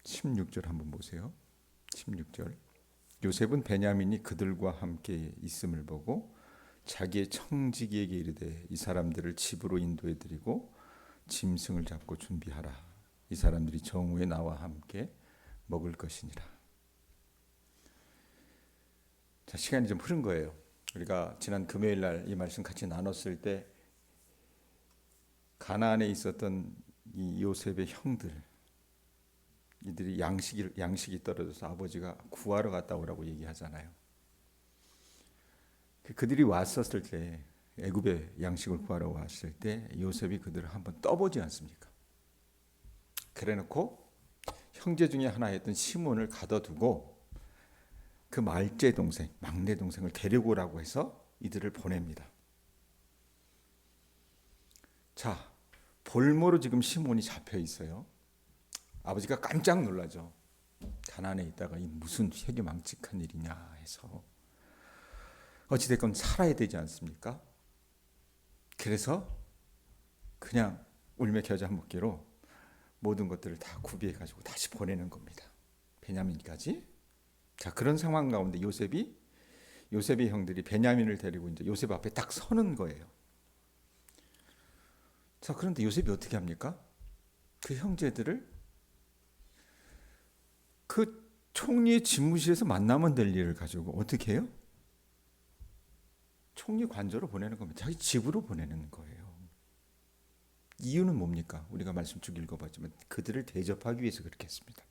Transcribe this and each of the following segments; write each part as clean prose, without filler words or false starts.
16절 한번 보세요. 16절. 요셉은 베냐민이 그들과 함께 있음을 보고 자기의 청지기에게 이르되 이 사람들을 집으로 인도해 드리고 짐승을 잡고 준비하라. 이 사람들이 정오에 나와 함께 먹을 것이니라. 자, 시간이 좀 흐른 거예요. 우리가 지난 금요일 날 이 말씀 같이 나눴을 때 가나안에 있었던 이 요셉의 형들, 이들이 양식이 떨어져서 아버지가 구하러 갔다 오라고 얘기하잖아요. 그들이 왔었을 때, 애굽에 양식을 구하러 왔을 때 요셉이 그들을 한번 떠보지 않습니까? 그래놓고 형제 중에 하나였던 시몬을 가둬두고 그 말째 동생, 막내 동생을 데리고 오라고 해서 이들을 보냅니다. 자, 볼모로 지금 시몬이 잡혀 있어요. 아버지가 깜짝 놀라죠. 가나안에 있다가 이 무슨 회개망측한 일이냐 해서 어찌됐건 살아야 되지 않습니까? 그래서 그냥 울며 겨자 먹기로 모든 것들을 다 구비해 가지고 다시 보내는 겁니다. 베냐민까지. 자, 그런 상황 가운데 요셉의 형들이 베냐민을 데리고 이제 요셉 앞에 딱 서는 거예요. 자, 그런데 요셉이 어떻게 합니까? 그 형제들을 그 총리의 집무실에서 만나면 될 일을 가지고 어떻게 해요? 총리 관저로 보내는 겁니다. 자기 집으로 보내는 거예요. 이유는 뭡니까? 우리가 말씀 쭉 읽어봤지만 그들을 대접하기 위해서 그렇게 했습니다.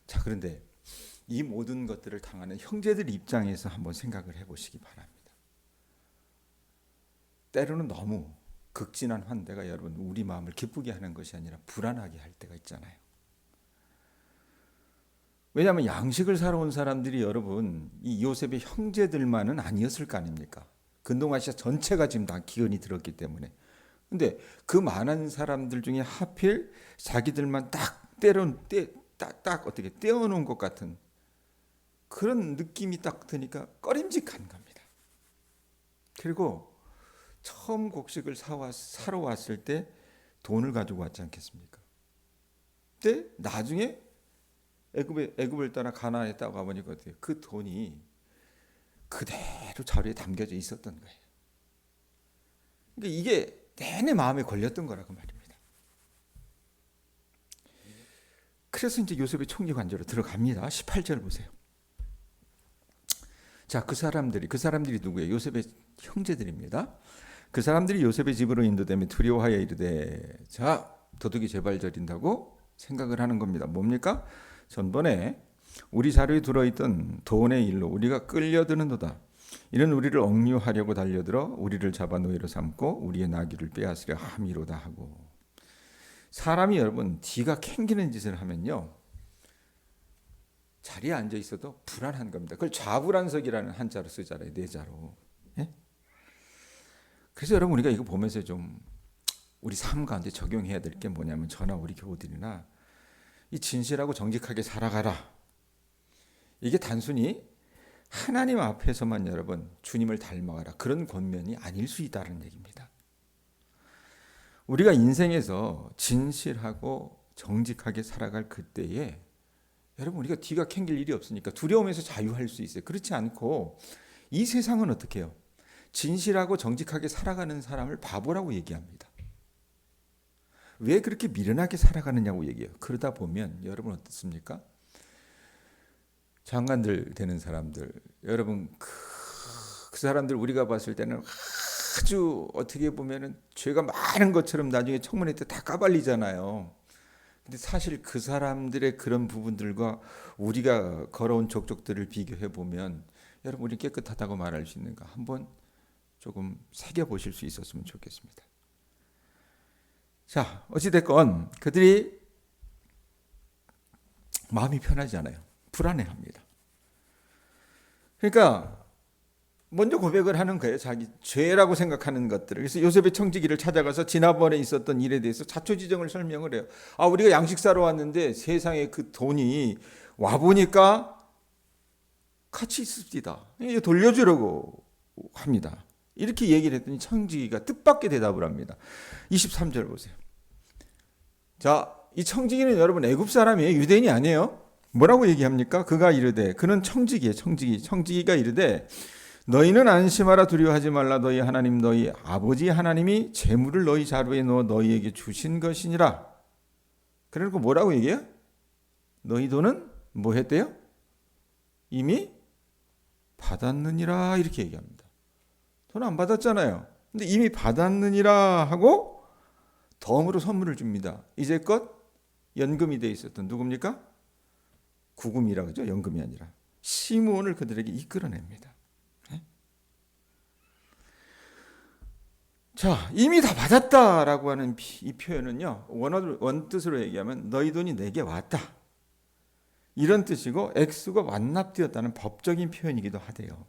자, 그런데 이 모든 것들을 당하는 형제들 입장에서 한번 생각을 해보시기 바랍니다. 때로는 너무 극진한 환대가 여러분 우리 마음을 기쁘게 하는 것이 아니라 불안하게 할 때가 있잖아요. 왜냐하면 양식을 사러 온 사람들이 여러분 이 요셉의 형제들만은 아니었을 거 아닙니까? 근동아시아 전체가 지금 다 기근이 들었기 때문에. 근데 그 많은 사람들 중에 하필 자기들만 딱 어떻게 떼어놓은 것 같은 그런 느낌이 딱 드니까 꺼림직한 겁니다. 그리고 처음 곡식을 사러 왔을 때 돈을 가지고 왔지 않겠습니까? 근데 나중에 애굽을 떠나 가나안에 있다고 가보니까 어때요? 그 돈이 그대로 자루에 담겨져 있었던 거예요. 그러니까 이게 내내 마음에 걸렸던 거라고 말입니다. 그래서 이제 요셉의 총리 관저로 들어갑니다. 18절 보세요. 자, 그 사람들이 누구예요? 요셉의 형제들입니다. 그 사람들이 요셉의 집으로 인도되며 두려워하여 이르되, 자, 도둑이 제발 저린다고 생각을 하는 겁니다. 뭡니까? 전번에 우리 자루에 들어있던 돈의 일로 우리가 끌려드는도다. 이는 우리를 억류하려고 달려들어 우리를 잡아 노예로 삼고 우리의 나귀를 빼앗으려 함이로다 하고. 사람이 여러분 뒤가 캥기는 짓을 하면요 자리에 앉아 있어도 불안한 겁니다. 그걸 좌불안석이라는 한자로 쓰잖아요. 내자로. 예? 그래서 여러분 우리가 이거 보면서 좀 우리 삶 가운데 적용해야 될 게 뭐냐면 저나 우리 교우들이나 이 진실하고 정직하게 살아가라. 이게 단순히 하나님 앞에서만 여러분 주님을 닮아가라 그런 권면이 아닐 수 있다는 얘기입니다. 우리가 인생에서 진실하고 정직하게 살아갈 그때에 여러분 우리가 뒤가 캥길 일이 없으니까 두려움에서 자유할 수 있어요. 그렇지 않고 이 세상은 어떻게 해요? 진실하고 정직하게 살아가는 사람을 바보라고 얘기합니다. 왜 그렇게 미련하게 살아가느냐고 얘기해요. 그러다 보면 여러분 어떻습니까? 장관들 되는 사람들, 여러분 그 사람들 우리가 봤을 때는 아주 어떻게 보면은 죄가 많은 것처럼 나중에 청문회 때 다 까발리잖아요. 근데 사실 그 사람들의 그런 부분들과 우리가 걸어온 족적들을 비교해 보면 여러분 우리 깨끗하다고 말할 수 있는가 한번 조금 새겨 보실 수 있었으면 좋겠습니다. 자, 어찌됐건 그들이 마음이 편하지 않아요. 불안해합니다. 그러니까 먼저 고백을 하는 거예요. 자기 죄라고 생각하는 것들을. 그래서 요셉의 청지기를 찾아가서 지난번에 있었던 일에 대해서 자초지정을 설명을 해요. 아, 우리가 양식 사러 왔는데 세상에 그 돈이 와보니까 같이 있습니다. 돌려주려고 합니다. 이렇게 얘기를 했더니 청지기가 뜻밖의 대답을 합니다. 23절 보세요. 자, 이 청지기는 여러분 애굽 사람이에요. 유대인이 아니에요. 뭐라고 얘기합니까? 그가 이르되, 그는 청지기예요. 청지기가 이르되, 너희는 안심하라, 두려워하지 말라. 너희 하나님 너희 아버지 하나님이 재물을 너희 자루에 넣어 너희에게 주신 것이니라. 그래놓고 뭐라고 얘기해요? 너희 돈은 뭐 했대요? 이미 받았느니라, 이렇게 얘기합니다. 돈 안 받았잖아요. 근데 이미 받았느니라 하고 덤으로 선물을 줍니다. 이제껏 연금이 돼 있었던 누굽니까? 구금이라 그러죠. 연금이 아니라 시므온을 그들에게 이끌어냅니다. 자, 이미 다 받았다라고 하는 이 표현은요, 원뜻으로 얘기하면 너희 돈이 내게 왔다, 이런 뜻이고 액수가 완납되었다는 법적인 표현이기도 하대요.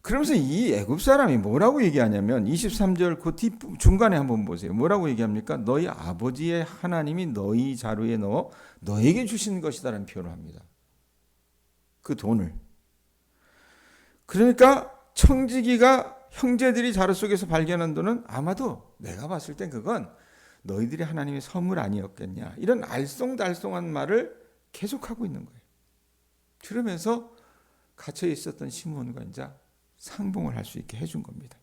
그러면서 이 애굽 사람이 뭐라고 얘기하냐면 23절 그 중간에 한번 보세요. 뭐라고 얘기합니까? 너희 아버지의 하나님이 너희 자루에 넣어 너에게 주신 것이다라는 표현을 합니다. 그 돈을. 그러니까 청지기가 형제들이 자루 속에서 발견한 돈은 아마도 내가 봤을 땐 그건 너희들이 하나님의 선물 아니었겠냐, 이런 알쏭달쏭한 말을 계속하고 있는 거예요. 그러면서 갇혀 있었던 시므온과 이제 상봉을 할 수 있게 해준 겁니다.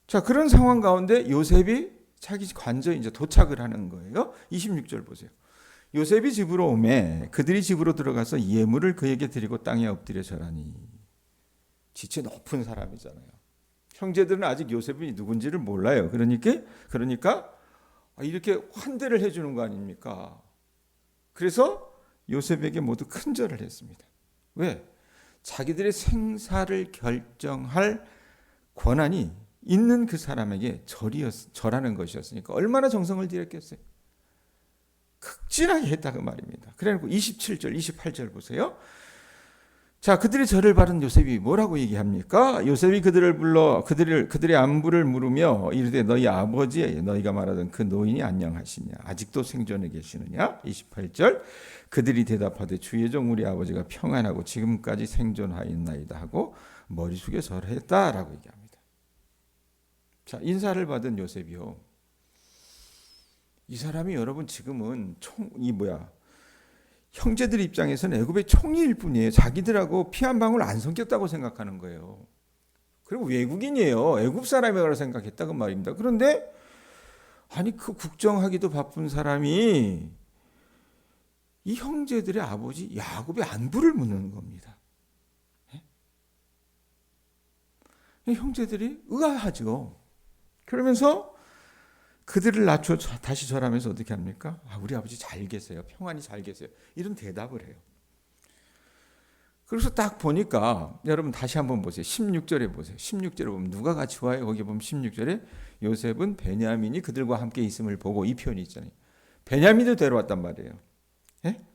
자, 그런 상황 가운데 요셉이 자기 관저에 이제 도착을 하는 거예요. 26절 보세요. 요셉이 집으로 오매 그들이 집으로 들어가서 예물을 그에게 드리고 땅에 엎드려 절하니. 지체 높은 사람이잖아요. 형제들은 아직 요셉이 누군지를 몰라요. 그러니까 이렇게 환대를 해주는 거 아닙니까? 그래서 요셉에게 모두 큰절을 했습니다. 왜? 자기들의 생사를 결정할 권한이 있는 그 사람에게 절하는 것이었으니까 얼마나 정성을 들였겠어요. 극진하게 했다 그 말입니다. 그래놓고 27절, 28절 보세요. 자, 그들이 절을 받은 요셉이 뭐라고 얘기합니까? 요셉이 그들을 불러 그들의 안부를 물으며 이르되 너희 아버지 너희가 말하던 그 노인이 안녕하시냐? 아직도 생존해 계시느냐? 28절 그들이 대답하되 주의 종 우리 아버지가 평안하고 지금까지 생존하였나이다 하고 머리 숙여 절했다라고 얘기합니다. 자, 인사를 받은 요셉이요. 이 사람이 여러분 지금은 형제들 입장에서는 애굽의 총리일 뿐이에요. 자기들하고 피 한 방울 안 섞였다고 생각하는 거예요. 그리고 외국인이에요. 애굽 사람이라고 생각했다고 말입니다. 그런데 아니 그 국정하기도 바쁜 사람이 이 형제들의 아버지 야곱의 안부를 묻는 겁니다. 형제들이 의아하죠. 그러면서 그들을 낮춰 다시 절하면서 어떻게 합니까? 우리 아버지 잘 계세요. 평안히 잘 계세요. 이런 대답을 해요. 그래서 딱 보니까 여러분 다시 한번 보세요. 16절에 보세요. 16절에 보면 누가 같이 와요? 거기 보면 16절에 요셉은 베냐민이 그들과 함께 있음을 보고, 이 표현이 있잖아요. 베냐민도 데려왔단 말이에요. 예?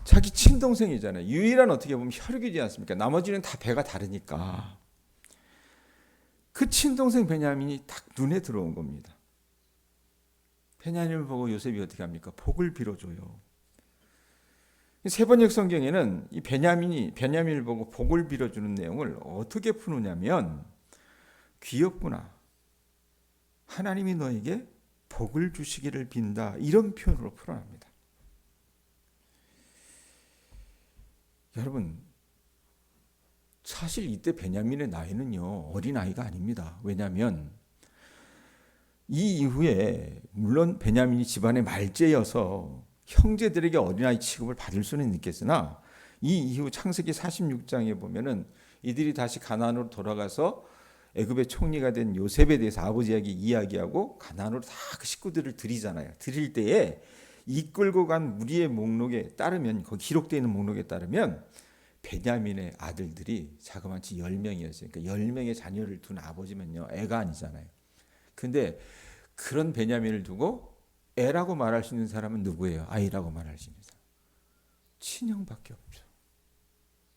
자기 친동생이잖아요. 유일한 어떻게 보면 혈육이지 않습니까? 나머지는 다 배가 다르니까. 그 친동생 베냐민이 딱 눈에 들어온 겁니다. 베냐민을 보고 요셉이 어떻게 합니까? 복을 빌어줘요. 세번역 성경에는 이 베냐민을 보고 복을 빌어주는 내용을 어떻게 푸느냐면, 귀엽구나, 하나님이 너에게 복을 주시기를 빈다, 이런 표현으로 풀어납니다. 여러분, 사실 이때 베냐민의 나이는요, 어린아이가 아닙니다. 왜냐하면 이 이후에 물론 베냐민이 집안의 말째여서 형제들에게 어린아이 취급을 받을 수는 있겠으나, 이 이후 창세기 46장에 보면은 이들이 다시 가나안으로 돌아가서 애굽의 총리가 된 요셉에 대해서 아버지에게 이야기하고 가나안으로 다 그 식구들을 드리잖아요. 드릴 때에 이끌고 간 무리의 목록에 따르면, 거기 기록되어 있는 목록에 따르면 베냐민의 아들들이 자그마치 10명이었어요. 그러니까 10명의 자녀를 둔 아버지면요, 애가 아니잖아요. 근데 그런 베냐민을 두고 애라고 말할 수 있는 사람은 누구예요? 아이라고 말할 수 있는 사람. 친형밖에 없죠.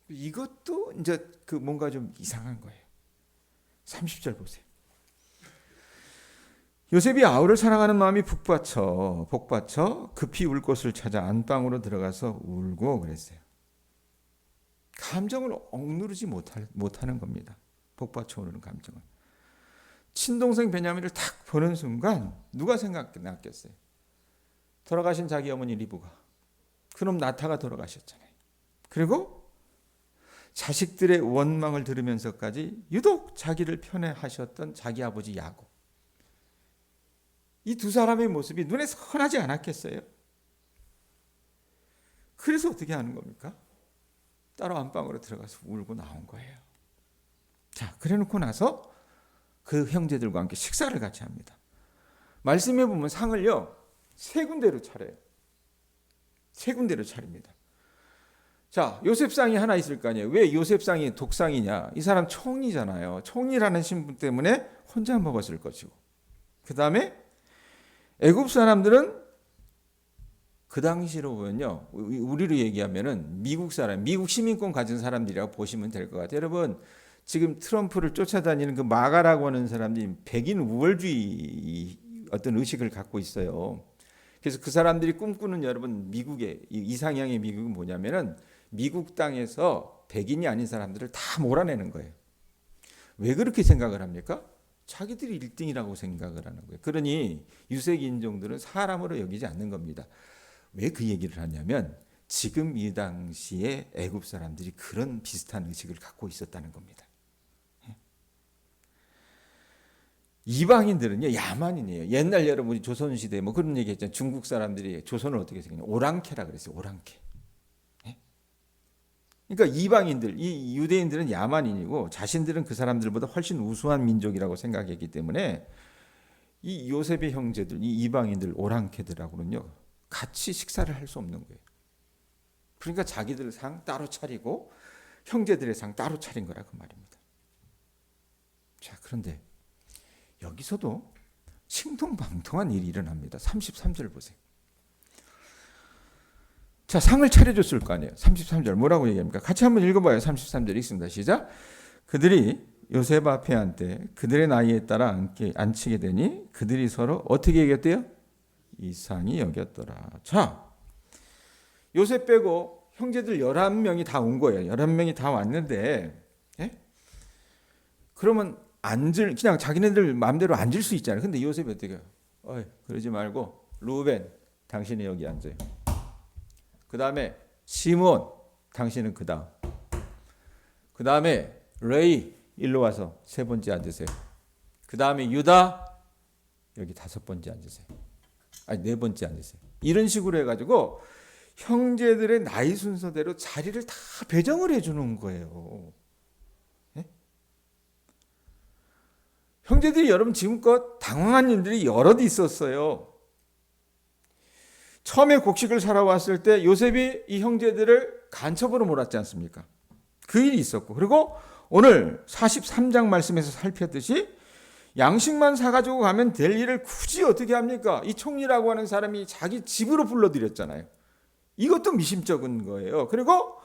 이것도 이제 그 뭔가 좀 이상한 거예요. 30절 보세요. 요셉이 아우를 사랑하는 마음이 복받쳐 급히 울 곳을 찾아 안방으로 들어가서 울고 그랬어요. 감정을 억누르지 못하는 겁니다. 복받쳐 오르는 감정을. 친동생 베냐민을 탁 보는 순간 누가 생각났겠어요? 돌아가신 자기 어머니 리브가. 그럼 나타가 돌아가셨잖아요. 그리고 자식들의 원망을 들으면서까지 유독 자기를 편애하셨던 자기 아버지 야곱. 이 두 사람의 모습이 눈에 선하지 않았겠어요? 그래서 어떻게 하는 겁니까? 따로 안방으로 들어가서 울고 나온 거예요. 자, 그래 놓고 나서 그 형제들과 함께 식사를 같이 합니다. 말씀해 보면 상을요, 세 군데로 차려요. 세 군데로 차립니다. 자, 요셉상이 하나 있을 거 아니에요. 왜 요셉상이 독상이냐? 이 사람 총리잖아요. 총리라는 신분 때문에 혼자 먹었을 것이고. 그 다음에 애굽 사람들은 그 당시로 보면요, 우리로 얘기하면은 미국 사람, 미국 시민권 가진 사람들이라고 보시면 될 것 같아요. 여러분, 지금 트럼프를 쫓아다니는 그 마가라고 하는 사람들이 백인 우월주의 어떤 의식을 갖고 있어요. 그래서 그 사람들이 꿈꾸는 여러분 미국의 이상향의 미국은 뭐냐면은 미국 땅에서 백인이 아닌 사람들을 다 몰아내는 거예요. 왜 그렇게 생각을 합니까? 자기들이 1등이라고 생각을 하는 거예요. 그러니 유색 인종들은 사람으로 여기지 않는 겁니다. 왜 그 얘기를 하냐면 지금 이 당시에 애굽 사람들이 그런 비슷한 의식을 갖고 있었다는 겁니다. 이방인들은요, 야만인이에요. 옛날 여러분이 조선시대 뭐 그런 얘기 했잖아요. 중국 사람들이 조선을 어떻게 생겼냐. 오랑캐라 그랬어요. 오랑캐. 그러니까 이방인들, 이 유대인들은 야만인이고 자신들은 그 사람들보다 훨씬 우수한 민족이라고 생각했기 때문에 이 요셉의 형제들, 이 이방인들, 오랑캐들하고는요, 같이 식사를 할 수 없는 거예요. 그러니까 자기들 상 따로 차리고 형제들의 상 따로 차린 거라 그 말입니다. 자, 그런데 여기서도 싱통방통한 일이 일어납니다. 33절 보세요. 자, 상을 차려줬을 거 아니에요. 33절 뭐라고 얘기합니까? 같이 한번 읽어봐요. 33절 읽습니다. 시작. 그들이 요셉 앞에 앉되 그들의 나이에 따라 앉히게 되니 그들이 서로 어떻게 여겼대요? 이상히 여겼더라. 자, 요셉 빼고 형제들 11명이 다 온 거예요. 11명이 다 왔는데, 예? 그러면 그냥 자기네들 마음대로 앉을 수 있잖아요. 근데 요셉이 어떻게 해요? 그러지 말고 루벤, 당신이 여기 앉아요. 그 다음에 시몬, 당신은 그 다음. 그 다음에 레이, 일로 와서 세 번째 앉으세요. 그 다음에 유다, 여기 다섯 번째 앉으세요. 아니, 네 번째 앉으세요. 이런 식으로 해가지고 형제들의 나이 순서대로 자리를 다 배정을 해주는 거예요. 네? 형제들이 여러분 지금껏 당황한 일들이 여럿 있었어요. 처음에 곡식을 사러 왔을 때 요셉이 이 형제들을 간첩으로 몰았지 않습니까? 그 일이 있었고, 그리고 오늘 43장 말씀에서 살폈듯이 양식만 사가지고 가면 될 일을 굳이 어떻게 합니까? 이 총리라고 하는 사람이 자기 집으로 불러들였잖아요. 이것도 미심쩍은 거예요. 그리고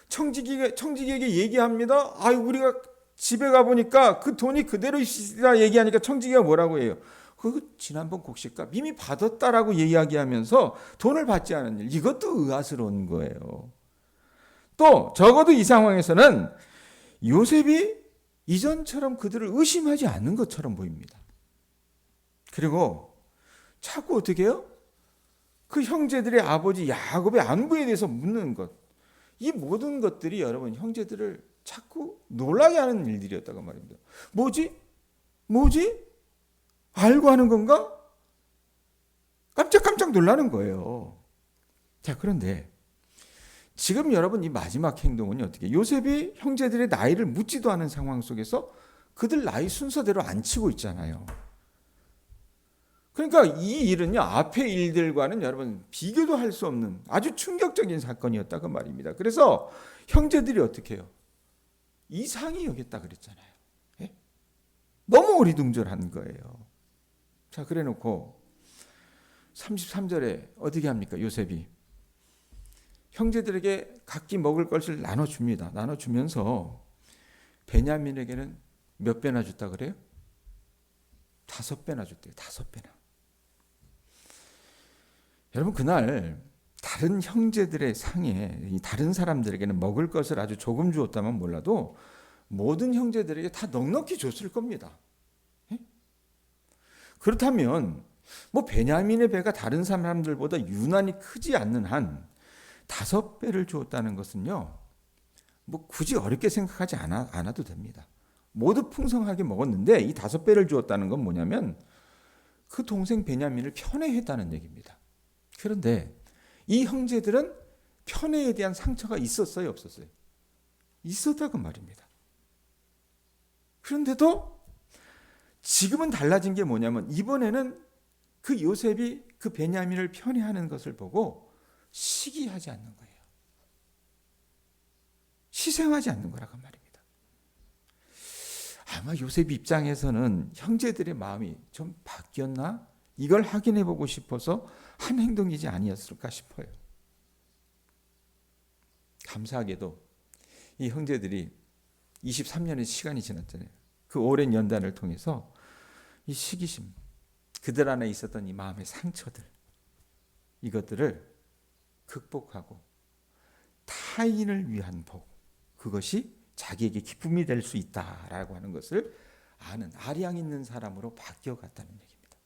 청지기에게 얘기합니다. 우리가 집에 가보니까 그 돈이 그대로 있으라 얘기하니까 청지기가 뭐라고 해요? 그 지난번 곡식값 이미 받았다라고 이야기하면서 돈을 받지 않은 일, 이것도 의아스러운 거예요. 또 적어도 이 상황에서는 요셉이 이전처럼 그들을 의심하지 않는 것처럼 보입니다. 그리고 자꾸 어떻게 해요? 그 형제들의 아버지 야곱의 안부에 대해서 묻는 것, 이 모든 것들이 여러분 형제들을 자꾸 놀라게 하는 일들이었다고 말입니다. 뭐지? 알고 하는 건가? 깜짝깜짝 놀라는 거예요. 자, 그런데 지금 여러분 이 마지막 행동은 어떻게? 요셉이 형제들의 나이를 묻지도 않은 상황 속에서 그들 나이 순서대로 앉히고 있잖아요. 그러니까 이 일은요, 앞의 일들과는 여러분 비교도 할 수 없는 아주 충격적인 사건이었다고 말입니다. 그래서 형제들이 어떻게 해요? 이상히 여겼다 그랬잖아요. 예? 너무 어리둥절한 거예요. 자, 그래 놓고 33절에 어떻게 합니까? 요셉이 형제들에게 각기 먹을 것을 나눠줍니다. 나눠주면서 베냐민에게는 몇 배나 줬다 그래요? 5배나 줬대요. 5배나. 여러분, 그날 다른 형제들의 상에 다른 사람들에게는 먹을 것을 아주 조금 주었다면 몰라도 모든 형제들에게 다 넉넉히 줬을 겁니다. 그렇다면 뭐 베냐민의 배가 다른 사람들보다 유난히 크지 않는 한 5배를 주었다는 것은요, 뭐 굳이 어렵게 생각하지 않아도 됩니다. 모두 풍성하게 먹었는데 이 5배를 주었다는 건 뭐냐면 그 동생 베냐민을 편애했다는 얘기입니다. 그런데 이 형제들은 편애에 대한 상처가 있었어요, 없었어요? 있었다고 말입니다. 그런데도 지금은 달라진 게 뭐냐면 이번에는 그 요셉이 그 베냐민을 편애하는 것을 보고 시기하지 않는 거예요. 희생하지 않는 거라고 말입니다. 아마 요셉 입장에서는 형제들의 마음이 좀 바뀌었나? 이걸 확인해 보고 싶어서 한 행동이지 아니었을까 싶어요. 감사하게도 이 형제들이 23년의 시간이 지났잖아요. 그 오랜 연단을 통해서 이 시기심, 그들 안에 있었던 이 마음의 상처들, 이것들을 극복하고 타인을 위한 복, 그것이 자기에게 기쁨이 될 수 있다라고 하는 것을 아는 아량 있는 사람으로 바뀌어갔다는 얘기입니다.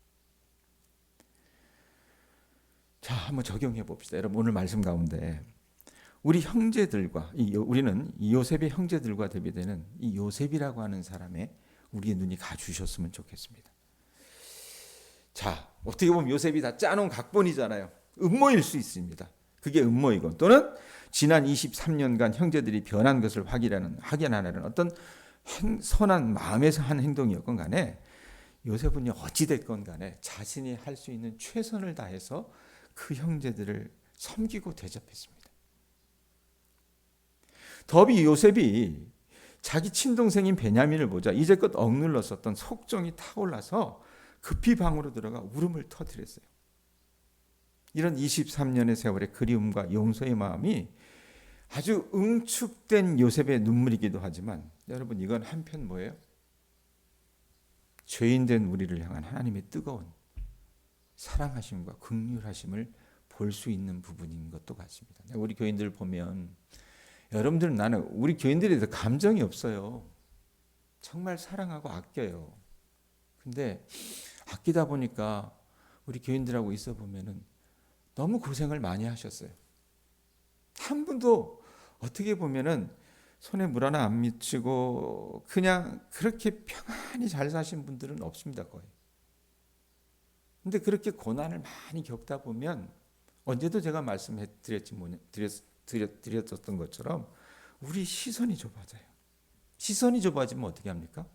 자, 한번 적용해 봅시다. 여러분, 오늘 말씀 가운데 우리 형제들과 우리는 이 요셉의 형제들과 대비되는 이 요셉이라고 하는 사람의 우리의 눈이 가주셨으면 좋겠습니다. 자, 어떻게 보면 요셉이 다 짜놓은 각본이잖아요. 음모일 수 있습니다. 그게 음모이고 또는 지난 23년간 형제들이 변한 것을 확인하는 어떤 선한 마음에서 한 행동이었건 간에 요셉은 어찌됐건 간에 자신이 할 수 있는 최선을 다해서 그 형제들을 섬기고 대접했습니다. 더비 요셉이 자기 친동생인 베냐민을 보자 이제껏 억눌렀었던 속정이 타올라서 급히 방으로 들어가 울음을 터뜨렸어요. 이런 23년의 세월의 그리움과 용서의 마음이 아주 응축된 요셉의 눈물이기도 하지만 여러분, 이건 한편 뭐예요? 죄인된 우리를 향한 하나님의 뜨거운 사랑하심과 긍휼하심을 볼 수 있는 부분인 것도 같습니다. 우리 교인들 보면 여러분들은 나는 우리 교인들에 대해서 감정이 없어요. 정말 사랑하고 아껴요. 근데 아끼다 보니까 우리 교인들하고 있어 보면은 너무 고생을 많이 하셨어요. 한 분도 어떻게 보면은 손에 물 하나 안 묻히고 그냥 그렇게 평안히 잘 사신 분들은 없습니다, 거의. 근데 그렇게 고난을 많이 겪다 보면 언제도 제가 말씀해 드렸던 것처럼 우리 시선이 좁아져요. 시선이 좁아지면 어떻게 합니까?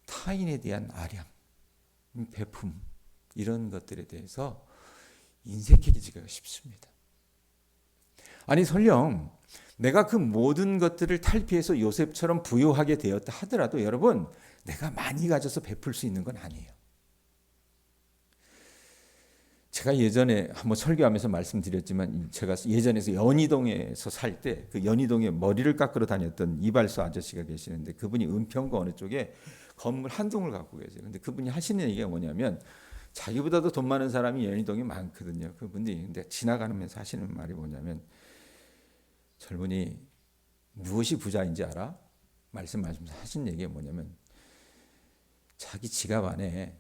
타인에 대한 아량, 베품 이런 것들에 대해서 인색해지기가 쉽습니다. 아니 설령 내가 그 모든 것들을 탈피해서 요셉처럼 부유하게 되었다 하더라도 여러분, 내가 많이 가져서 베풀 수 있는 건 아니에요. 제가 예전에 한번 설교하면서 말씀드렸지만 제가 예전에서 연희동에서 살 때 그 연희동에 머리를 깎으러 다녔던 이발소 아저씨가 계시는데 그분이 은평구 어느 쪽에 건물 한 동을 갖고 계세요. 근데 그분이 하시는 얘기가 뭐냐면 자기보다도 돈 많은 사람이 연희동에 많거든요. 그분이 근데 지나가면서 하시는 말이 뭐냐면 젊은이 무엇이 부자인지 알아? 말씀하시면서 하신 얘기가 뭐냐면 자기 지갑 안에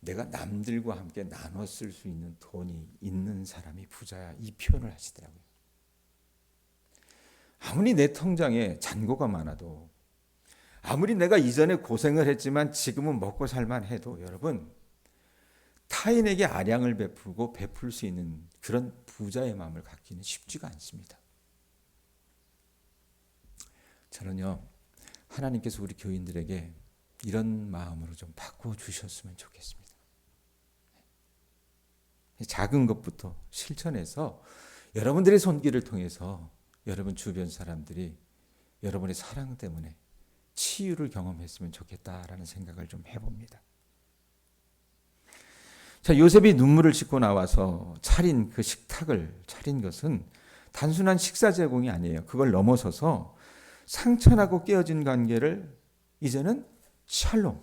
내가 남들과 함께 나눠 쓸 수 있는 돈이 있는 사람이 부자야, 이 표현을 하시더라고요. 아무리 내 통장에 잔고가 많아도 아무리 내가 이전에 고생을 했지만 지금은 먹고 살만 해도 여러분, 타인에게 아량을 베풀고 베풀 수 있는 그런 부자의 마음을 갖기는 쉽지가 않습니다. 저는요, 하나님께서 우리 교인들에게 이런 마음으로 좀 바꿔주셨으면 좋겠습니다. 작은 것부터 실천해서 여러분들의 손길을 통해서 여러분 주변 사람들이 여러분의 사랑 때문에 치유를 경험했으면 좋겠다라는 생각을 좀 해봅니다. 자, 요셉이 눈물을 씻고 나와서 차린 그 식탁을 차린 것은 단순한 식사 제공이 아니에요. 그걸 넘어서서 상처나고 깨어진 관계를 이제는 샬롬,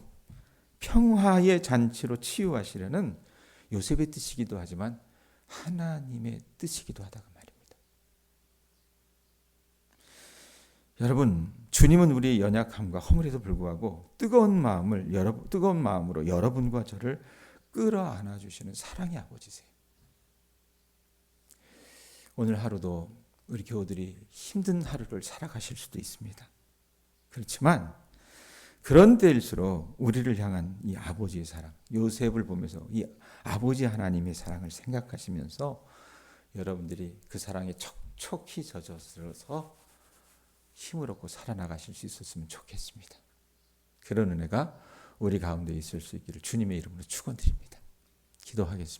평화의 잔치로 치유하시려는 요셉의 뜻이기도 하지만 하나님의 뜻이기도 하다고 말입니다. 여러분, 주님은 우리의 연약함과 허물에도 불구하고 뜨거운 마음으로 여러분과 저를 끌어안아 주시는 사랑의 아버지세요. 오늘 하루도 우리 교우들이 힘든 하루를 살아가실 수도 있습니다. 그렇지만 그런 때일수록 우리를 향한 이 아버지의 사랑, 요셉을 보면서 이 아버지 하나님의 사랑을 생각하시면서 여러분들이 그 사랑에 촉촉히 젖어들어서 힘을 얻고 살아나가실 수 있었으면 좋겠습니다. 그런 은혜가 우리 가운데 있을 수 있기를 주님의 이름으로 축원드립니다. 기도하겠습니다.